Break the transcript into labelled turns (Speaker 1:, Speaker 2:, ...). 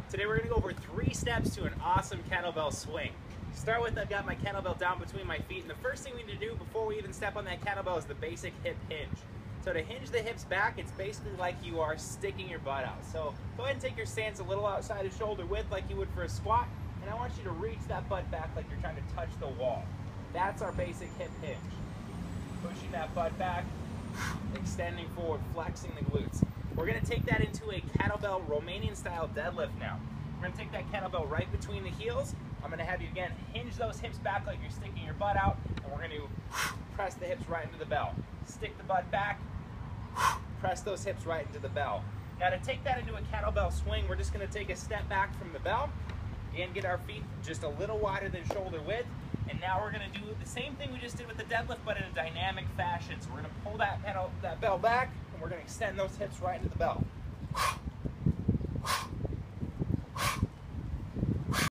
Speaker 1: Today we're gonna go over 3 steps to an awesome kettlebell swing. Start with, I've got my kettlebell down between my feet, and the first thing we need to do before we even step on that kettlebell is the basic hip hinge. So to hinge the hips back, it's basically like you are sticking your butt out. So go ahead and take your stance a little outside of shoulder width like you would for a squat, and I want you to reach that butt back like you're trying to touch the wall. That's our basic hip hinge. Pushing that butt back, extending forward, flexing the glutes. We're gonna take that into a kettlebell Romanian style deadlift now. We're gonna take that kettlebell right between the heels. I'm gonna have you again hinge those hips back like you're sticking your butt out, and we're gonna press the hips right into the bell. Stick the butt back, press those hips right into the bell. Now to take that into a kettlebell swing, we're just gonna take a step back from the bell. Again, get our feet just a little wider than shoulder width. And now we're gonna do the same thing we just did with the deadlift, but in a dynamic fashion. So we're gonna pull that bell back, and we're gonna extend those hips right into the bell.